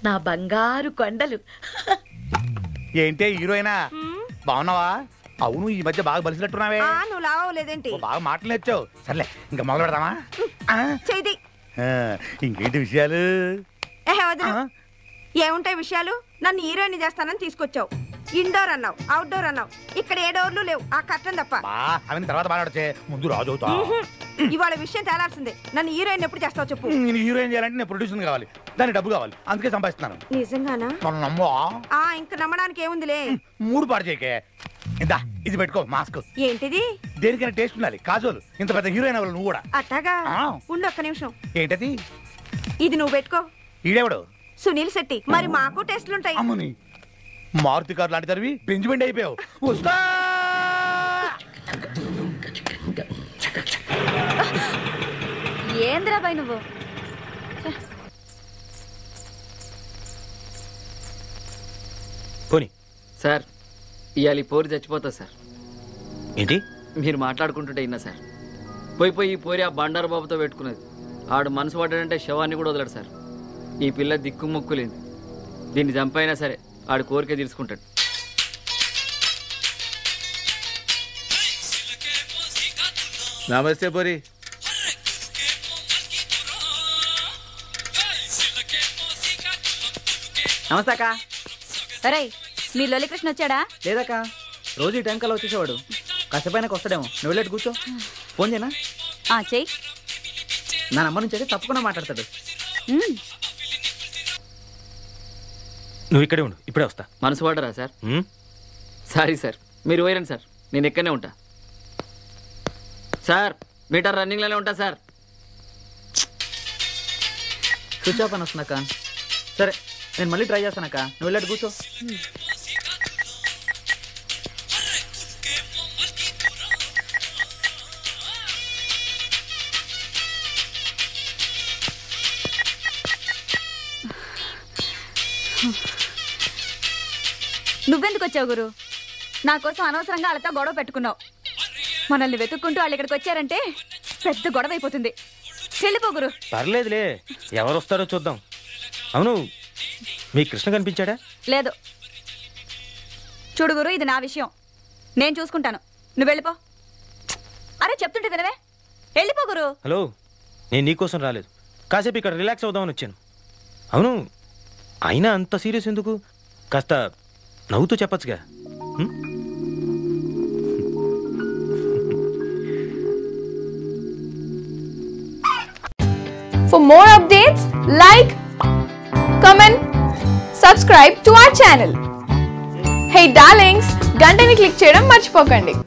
నా బంగారు కొండలు. ఏంటే హీరోయినా బాగున్నావా? అవును ఈ మధ్య బాగా బలిసినట్టున్నావే. నువ్వు లావలేదేంటి? బాగా మాటలు నేర్చావు. సర్లే ఇంకా మొదలు పెడదామా? ఇంకేంటి విషయాలు? ఏముంటాయి విషయాలు? నన్ను హీరోయిన్ చేస్తానని తీసుకొచ్చావు. ఇండోర్ అన్నావు, అవుట్డోర్ అన్నావు. ఇక్కడ ఏ డోర్లు లేవు, ఆ కట్టం తప్ప. అవన్నీ తర్వాత మాట్లాడితే ముందు రాజు అవుతా. ఇవాళ విషయం తేలాల్సిందే. నన్ను హీరోయిన్ ఎప్పుడు చేస్తావు చెప్పు. నేను హీరోయిన్ చేయాలంటే నేను ప్రొడ్యూసర్ కావాలి, దానికి డబ్బు కావాలి, అందుకే సంపాదిస్తున్నాను. నిజంగానా? నమ్మో. ఇంకా నమ్మడానికి ఏముందిలే. మూడు పాడు చేయకే. ఇందా ఇది పెట్టుకో మాస్క్. ఏంటిది? దేనికైనా టేస్ట్ ఉండాలి. కాజోలు ఇంత పెద్ద హీరోయిన్ అవ్వాలి నువ్వు కూడా. అట్టాగా ఉండు ఒక్క నిమిషం. ఏంటది? ఇది నువ్వు పెట్టుకో. ఈడెవడు? సునీల్ శెట్టి. మరి మాకు టెస్ట్లుంటాయి. అమ్మని మారుతి కారు లాంటి తరివి బెంచ్మెంట్ అయిపోయావు. వస్తా. ఏంద్రాబాయ్ నువ్వు? పోనీ సార్ ఇవాళ ఈ పోరి చచ్చిపోతా సార్. ఏంటి మీరు మాట్లాడుకుంటుంటే ఇన్నా సార్. పోయి ఈ పోరి ఆ బండారు బాబుతో పెట్టుకున్నది. ఆడు మనసు పడ్డాడంటే శవాన్ని కూడా వదలడు సార్. ఈ పిల్ల దిక్కుమొక్కులేంది. దీన్ని చంపైనా సరే ఆడు కోరిక తీర్చుకుంటాడు. నమస్తే పోరి. నమస్తే అక్క. అరే మీ లొలికృష్ణ వచ్చాడా? లేదక్క, రోజు ఈ టైం కల్లా వచ్చేసేవాడు. కాసేపైనాక వస్తాడేమో. నువ్వు వెళ్ళేట్టు కూర్చో. ఫోన్ చేయనా? చెయ్యి. నా నంబర్ నుంచి అయితే తప్పకుండా మాట్లాడతాడు. నువ్వు ఇక్కడే ఉండు, ఇప్పుడే వస్తా. మనసు పడరా సార్? సారీ సార్, మీరు పోయిరండి సార్, నేను ఇక్కడనే ఉంటా సార్. మీటర్ రన్నింగ్లోనే ఉంటా సార్. స్విచ్ ఆఫ్ అని వస్తుందక్క. సరే నేను మళ్ళీ ట్రై చేస్తానక్క, నువ్వు వెళ్ళాడు కూర్చో. నువ్వెందుకు వచ్చావు గురు? నా కోసం అనవసరంగా వాళ్ళతో గొడవ పెట్టుకున్నావు. మనల్ని వెతుక్కుంటూ వాళ్ళు ఇక్కడికి వచ్చారంటే పెద్ద గొడవ అయిపోతుంది. చెల్లిపో గురు. పర్లేదులే, ఎవరు వస్తారో చూద్దాం. అవును మీ కృష్ణ కనిపించాడా? లేదు. చూడు గురు, ఇది నా విషయం, నేను చూసుకుంటాను. నువ్వు వెళ్ళిపో. అరే చెప్తుంటే వినవే, వెళ్ళిపో గురు. హలో, నేను నీకోసం రాలేదు, కాసేపు ఇక్కడ రిలాక్స్ అవుదామని వచ్చాను. అవును అయినా అంత సీరియస్ ఎందుకు? కాస్త నవ్వుతూ చెప్పచ్చుగా. For more updates, like, comment, subscribe to our channel. Hey darlings, గంటని click చేయడం మర్చిపోకండి.